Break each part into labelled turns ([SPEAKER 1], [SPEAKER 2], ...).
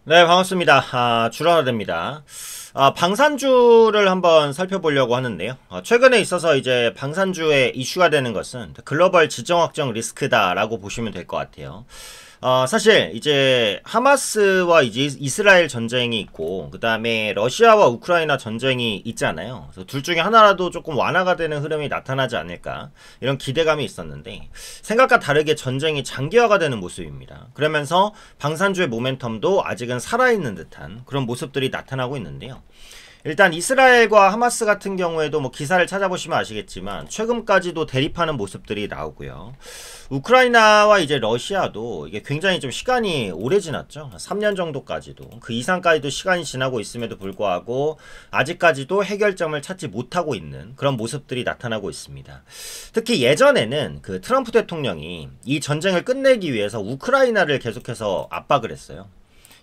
[SPEAKER 1] 네, 반갑습니다. 주라됩니다. 방산주를 한번 살펴보려고 하는데요. 최근에 있어서 이제 방산주의 이슈가 되는 것은 글로벌 지정학적 리스크다라고 보시면 될 것 같아요. 사실 이제 하마스와 이제 이스라엘 전쟁이 있고 그 다음에 러시아와 우크라이나 전쟁이 있잖아요. 그래서 둘 중에 하나라도 조금 완화가 되는 흐름이 나타나지 않을까 이런 기대감이 있었는데 생각과 다르게 전쟁이 장기화가 되는 모습입니다. 그러면서 방산주의 모멘텀도 아직은 살아있는 듯한 그런 모습들이 나타나고 있는데요. 일단 이스라엘과 하마스 같은 경우에도 뭐 기사를 찾아보시면 아시겠지만 최근까지도 대립하는 모습들이 나오고요. 우크라이나와 이제 러시아도 이게 굉장히 좀 시간이 오래 지났죠. 3년 정도까지도 그 이상까지도 시간이 지나고 있음에도 불구하고 아직까지도 해결점을 찾지 못하고 있는 그런 모습들이 나타나고 있습니다. 특히 예전에는 그 트럼프 대통령이 이 전쟁을 끝내기 위해서 우크라이나를 계속해서 압박을 했어요.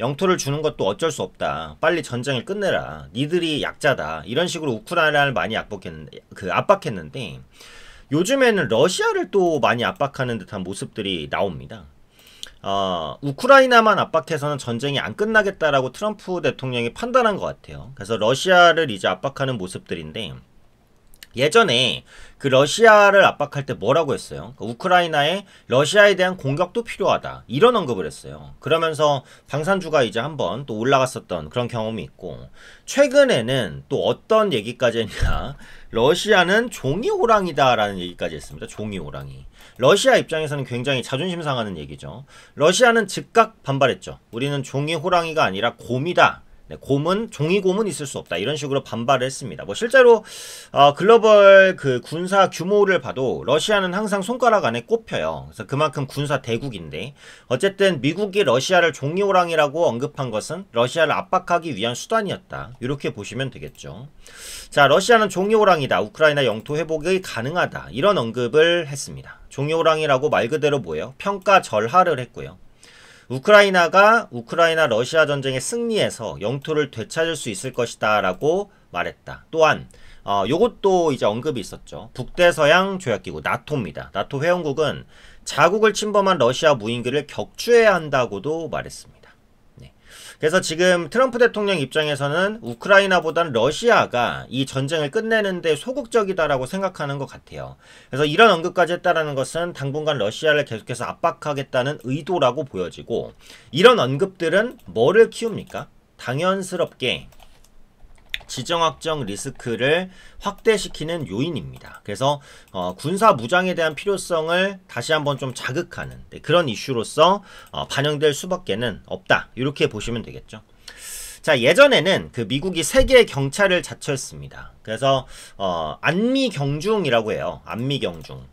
[SPEAKER 1] 영토를 주는 것도 어쩔 수 없다. 빨리 전쟁을 끝내라. 니들이 약자다. 이런 식으로 우크라이나를 많이 압박했는데 요즘에는 러시아를 또 많이 압박하는 듯한 모습들이 나옵니다. 우크라이나만 압박해서는 전쟁이 안 끝나겠다라고 트럼프 대통령이 판단한 것 같아요. 그래서 러시아를 이제 압박하는 모습들인데 예전에 그 러시아를 압박할 때 뭐라고 했어요? 우크라이나에 러시아에 대한 공격도 필요하다. 이런 언급을 했어요. 그러면서 방산주가 이제 한번 또 올라갔었던 그런 경험이 있고 최근에는 또 어떤 얘기까지 했냐. 러시아는 종이호랑이다 라는 얘기까지 했습니다. 종이호랑이. 러시아 입장에서는 굉장히 자존심 상하는 얘기죠. 러시아는 즉각 반발했죠. 우리는 종이호랑이가 아니라 곰이다. 곰은 종이곰은 있을 수 없다 이런 식으로 반발을 했습니다. 뭐 실제로 글로벌 그 군사 규모를 봐도 러시아는 항상 손가락 안에 꼽혀요. 그래서 그만큼 군사 대국인데 어쨌든 미국이 러시아를 종이호랑이라고 언급한 것은 러시아를 압박하기 위한 수단이었다. 이렇게 보시면 되겠죠. 자, 러시아는 종이호랑이다. 우크라이나 영토 회복이 가능하다. 이런 언급을 했습니다. 종이호랑이라고 말 그대로 뭐예요? 평가절하를 했고요. 우크라이나 러시아 전쟁에 승리해서 영토를 되찾을 수 있을 것이다 라고 말했다. 또한 요것도 이제 언급이 있었죠. 북대서양 조약기구 나토입니다. 나토 회원국은 자국을 침범한 러시아 무인기를 격추해야 한다고도 말했습니다. 네. 그래서 지금 트럼프 대통령 입장에서는 우크라이나보다는 러시아가 이 전쟁을 끝내는데 소극적이다라고 생각하는 것 같아요. 그래서 이런 언급까지 했다라는 것은 당분간 러시아를 계속해서 압박하겠다는 의도라고 보여지고 이런 언급들은 뭐를 키웁니까? 당연스럽게 지정학적 리스크를 확대시키는 요인입니다. 그래서 군사 무장에 대한 필요성을 다시 한번 좀 자극하는 그런 이슈로서 반영될 수밖에는 없다. 이렇게 보시면 되겠죠. 자, 예전에는 그 미국이 세계 경찰을 자처했습니다. 그래서 안미경중이라고 해요. 안미경중.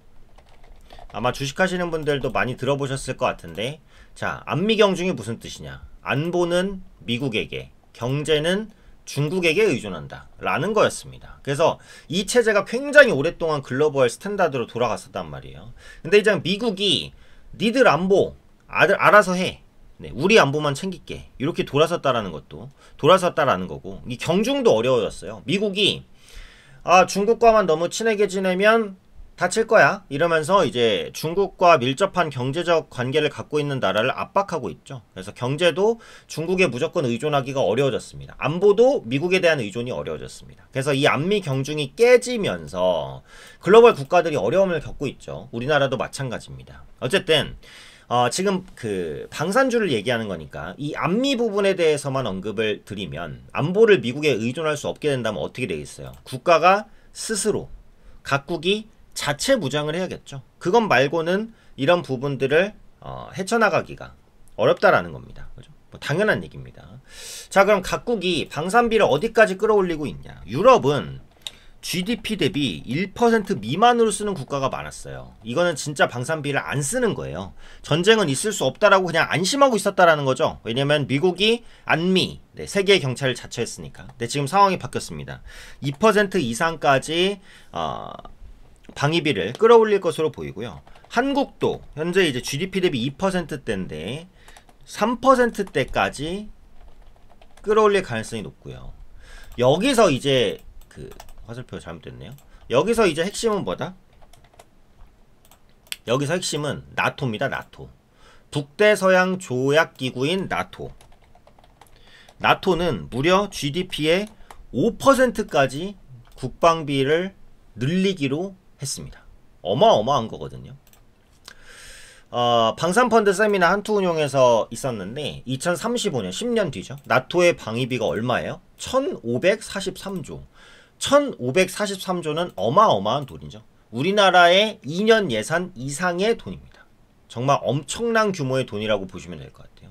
[SPEAKER 1] 아마 주식하시는 분들도 많이 들어보셨을 것 같은데 자, 안미경중이 무슨 뜻이냐? 안보는 미국에게, 경제는 중국에게 의존한다 라는 거였습니다. 그래서 이 체제가 굉장히 오랫동안 글로벌 스탠다드로 돌아갔었단 말이에요. 근데 이제 미국이 니들 안보 알아서 해. 네, 우리 안보만 챙길게. 이렇게 돌아섰다라는 거고 이 경중도 어려워졌어요. 미국이 중국과만 너무 친하게 지내면 다칠 거야 이러면서 이제 중국과 밀접한 경제적 관계를 갖고 있는 나라를 압박하고 있죠. 그래서 경제도 중국에 무조건 의존하기가 어려워졌습니다. 안보도 미국에 대한 의존이 어려워졌습니다. 그래서 이 안미 경중이 깨지면서 글로벌 국가들이 어려움을 겪고 있죠. 우리나라도 마찬가지입니다. 어쨌든 지금 그 방산주를 얘기하는 거니까 이 안미 부분에 대해서만 언급을 드리면 안보를 미국에 의존할 수 없게 된다면 어떻게 되겠어요? 국가가 스스로 각국이 자체 무장을 해야겠죠. 그것 말고는 이런 부분들을 헤쳐나가기가 어렵다라는 겁니다. 그죠? 뭐 당연한 얘기입니다. 자, 그럼 각국이 방산비를 어디까지 끌어올리고 있냐? 유럽은 GDP 대비 1% 미만으로 쓰는 국가가 많았어요. 이거는 진짜 방산비를 안 쓰는 거예요. 전쟁은 있을 수 없다라고 그냥 안심하고 있었다라는 거죠. 왜냐면 미국이 안미, 세계 경찰을 자처했으니까. 근데 지금 상황이 바뀌었습니다. 2% 이상까지 방위비를 끌어올릴 것으로 보이고요. 한국도 현재 이제 GDP 대비 2%대인데 3%대까지 끌어올릴 가능성이 높고요. 여기서 이제 그 화살표가 잘못됐네요. 여기서 이제 핵심은 뭐다? 여기서 핵심은 나토입니다. 나토. 북대서양 조약기구인 나토. 나토는 무려 GDP의 5%까지 국방비를 늘리기로 했습니다. 어마어마한 거거든요. 방산펀드 세미나 한투운용에서 있었는데 2035년 10년 뒤죠. 나토의 방위비가 얼마예요? 1543조. 1543조는 어마어마한 돈이죠. 우리나라의 2년 예산 이상의 돈입니다. 정말 엄청난 규모의 돈이라고 보시면 될 것 같아요.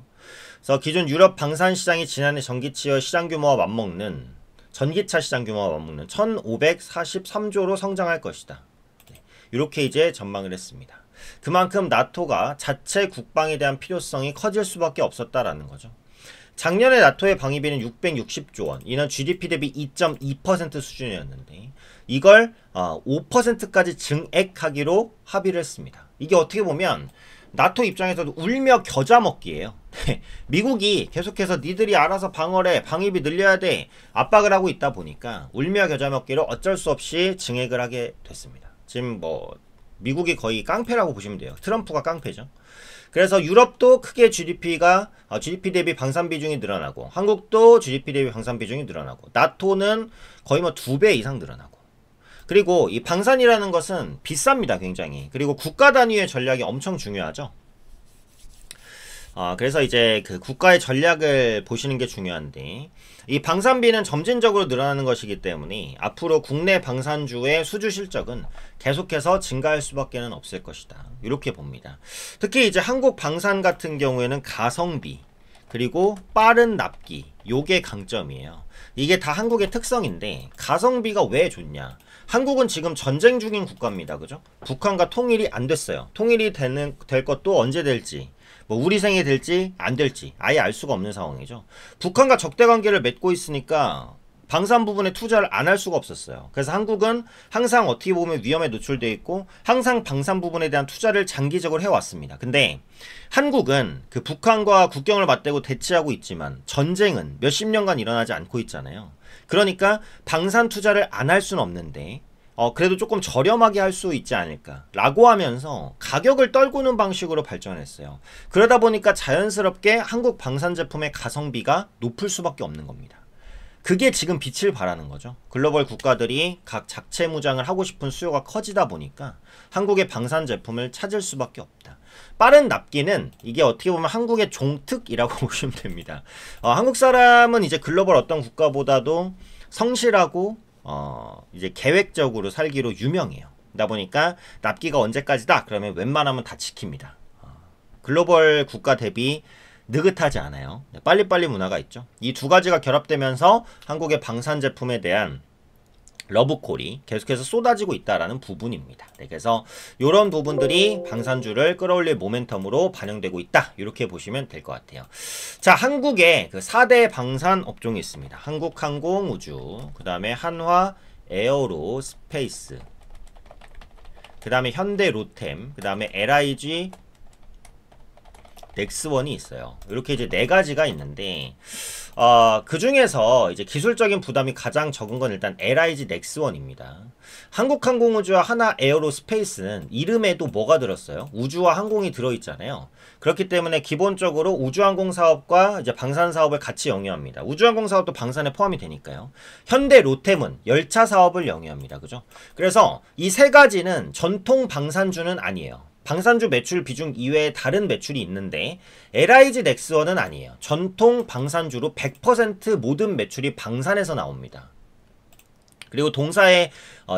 [SPEAKER 1] 그래서 기존 유럽 방산 시장이 지난해 전기차 시장 규모와 맞먹는 1543조로 성장할 것이다. 네, 이렇게 이제 전망을 했습니다. 그만큼 나토가 자체 국방에 대한 필요성이 커질 수밖에 없었다라는 거죠. 작년에 나토의 방위비는 660조 원, 이는 GDP 대비 2.2% 수준이었는데 이걸 5%까지 증액하기로 합의를 했습니다. 이게 어떻게 보면 나토 입장에서도 울며 겨자 먹기예요. 미국이 계속해서 니들이 알아서 방어래, 방위비 늘려야 돼 압박을 하고 있다 보니까 울며 겨자 먹기로 어쩔 수 없이 증액을 하게 됐습니다. 지금 뭐 미국이 거의 깡패라고 보시면 돼요. 트럼프가 깡패죠. 그래서 유럽도 크게 GDP 대비 방산 비중이 늘어나고, 한국도 GDP 대비 방산 비중이 늘어나고, 나토는 거의 뭐 2배 이상 늘어나고. 그리고 이 방산이라는 것은 비쌉니다, 굉장히. 그리고 국가 단위의 전략이 엄청 중요하죠. 그래서 이제 그 국가의 전략을 보시는 게 중요한데, 이 방산비는 점진적으로 늘어나는 것이기 때문에 앞으로 국내 방산주의 수주 실적은 계속해서 증가할 수밖에 없을 것이다. 이렇게 봅니다. 특히 이제 한국 방산 같은 경우에는 가성비, 그리고 빠른 납기, 요게 강점이에요. 이게 다 한국의 특성인데, 가성비가 왜 좋냐? 한국은 지금 전쟁 중인 국가입니다. 그죠? 북한과 통일이 안 됐어요. 통일이 될 것도 언제 될지, 뭐 우리 생에 될지 안 될지 아예 알 수가 없는 상황이죠. 북한과 적대 관계를 맺고 있으니까 방산 부분에 투자를 안 할 수가 없었어요. 그래서 한국은 항상 어떻게 보면 위험에 노출되어 있고 항상 방산 부분에 대한 투자를 장기적으로 해왔습니다. 근데 한국은 그 북한과 국경을 맞대고 대치하고 있지만 전쟁은 몇십 년간 일어나지 않고 있잖아요. 그러니까 방산 투자를 안 할 수는 없는데 그래도 조금 저렴하게 할 수 있지 않을까 라고 하면서 가격을 떨구는 방식으로 발전했어요. 그러다 보니까 자연스럽게 한국 방산 제품의 가성비가 높을 수밖에 없는 겁니다. 그게 지금 빛을 발하는 거죠. 글로벌 국가들이 각 작체 무장을 하고 싶은 수요가 커지다 보니까 한국의 방산 제품을 찾을 수밖에 없다. 빠른 납기는 이게 어떻게 보면 한국의 종특이라고 보시면 됩니다. 한국 사람은 이제 글로벌 어떤 국가보다도 성실하고 이제 계획적으로 살기로 유명해요. 그러다 보니까 납기가 언제까지다? 그러면 웬만하면 다 지킵니다. 글로벌 국가 대비 느긋하지 않아요. 빨리빨리 문화가 있죠. 이 두 가지가 결합되면서 한국의 방산 제품에 대한 러브콜이 계속해서 쏟아지고 있다라는 부분입니다. 네, 그래서 이런 부분들이 방산주를 끌어올릴 모멘텀으로 반영되고 있다. 이렇게 보시면 될 것 같아요. 자, 한국에 그 4대 방산 업종이 있습니다. 한국항공우주, 그 다음에 한화 에어로스페이스, 그 다음에 현대로템, 그 다음에 LIG 넥스원이 있어요. 이렇게 이제 네 가지가 있는데 그 중에서 이제 기술적인 부담이 가장 적은 건 일단 LIG 넥스원입니다. 한국항공우주와 하나 에어로스페이스는 이름에도 뭐가 들었어요? 우주와 항공이 들어있잖아요. 그렇기 때문에 기본적으로 우주항공 사업과 이제 방산 사업을 같이 영위합니다. 우주항공 사업도 방산에 포함이 되니까요. 현대로템은 열차 사업을 영위합니다. 그죠? 그래서 이 세 가지는 전통 방산주는 아니에요. 방산주 매출 비중 이외에 다른 매출이 있는데 LIG 넥스원은 아니에요. 전통 방산주로 100% 모든 매출이 방산에서 나옵니다. 그리고 동사의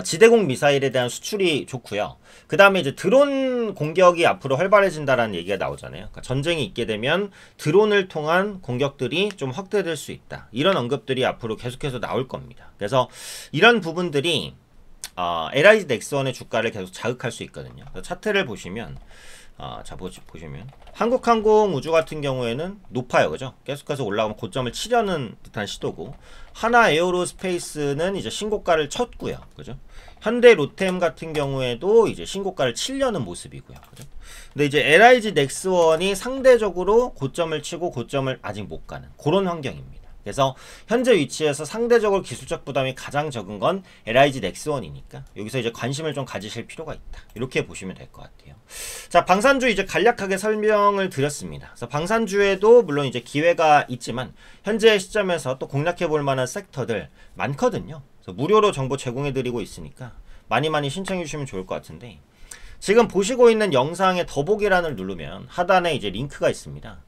[SPEAKER 1] 지대공 미사일에 대한 수출이 좋고요. 그 다음에 이제 드론 공격이 앞으로 활발해진다라는 얘기가 나오잖아요. 그러니까 전쟁이 있게 되면 드론을 통한 공격들이 좀 확대될 수 있다. 이런 언급들이 앞으로 계속해서 나올 겁니다. 그래서 이런 부분들이 LIG 넥스원의 주가를 계속 자극할 수 있거든요. 차트를 보시면 보시면 한국항공우주 같은 경우에는 높아요. 그죠? 계속해서 올라가면 고점을 치려는 듯한 시도고, 하나 에어로스페이스는 이제 신고가를 쳤고요. 그죠? 현대로템 같은 경우에도 이제 신고가를 치려는 모습이고요. 그죠? 근데 이제 LIG 넥스원이 상대적으로 고점을 치고 고점을 아직 못 가는 그런 환경입니다. 그래서 현재 위치에서 상대적으로 기술적 부담이 가장 적은 건 LIG 넥스원이니까 여기서 이제 관심을 좀 가지실 필요가 있다. 이렇게 보시면 될 것 같아요. 자, 방산주 이제 간략하게 설명을 드렸습니다. 그래서 방산주에도 물론 이제 기회가 있지만 현재 시점에서 또 공략해 볼 만한 섹터들 많거든요. 그래서 무료로 정보 제공해 드리고 있으니까 많이 신청해 주시면 좋을 것 같은데, 지금 보시고 있는 영상의 더보기란을 누르면 하단에 이제 링크가 있습니다.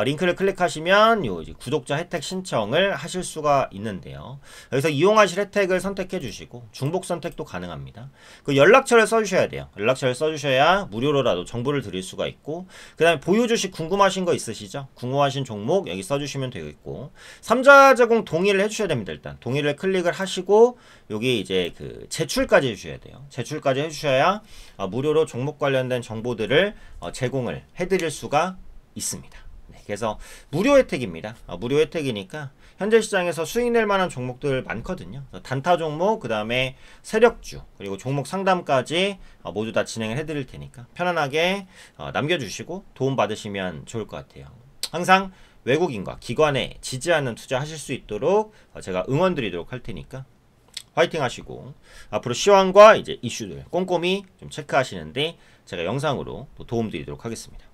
[SPEAKER 1] 링크를 클릭하시면 요 이제 구독자 혜택 신청을 하실 수가 있는데요. 여기서 이용하실 혜택을 선택해 주시고 중복 선택도 가능합니다. 그 연락처를 써주셔야 돼요. 연락처를 써주셔야 무료로라도 정보를 드릴 수가 있고, 그 다음에 보유 주식 궁금하신 거 있으시죠? 궁금하신 종목 여기 써주시면 되겠고, 3자 제공 동의를 해주셔야 됩니다. 일단 동의를 클릭을 하시고 여기 이제 그 제출까지 해주셔야 돼요. 제출까지 해주셔야 무료로 종목 관련된 정보들을 제공을 해드릴 수가 있습니다. 그래서 무료 혜택입니다. 무료 혜택이니까 현재 시장에서 수익 낼 만한 종목들 많거든요. 단타 종목, 그 다음에 세력주, 그리고 종목 상담까지 모두 다 진행을 해드릴 테니까 편안하게 남겨주시고 도움 받으시면 좋을 것 같아요. 항상 외국인과 기관에 지지하는 투자 하실 수 있도록 제가 응원 드리도록 할 테니까 화이팅 하시고, 앞으로 시황과 이제 이슈들 꼼꼼히 좀 체크하시는데 제가 영상으로 또 도움 드리도록 하겠습니다.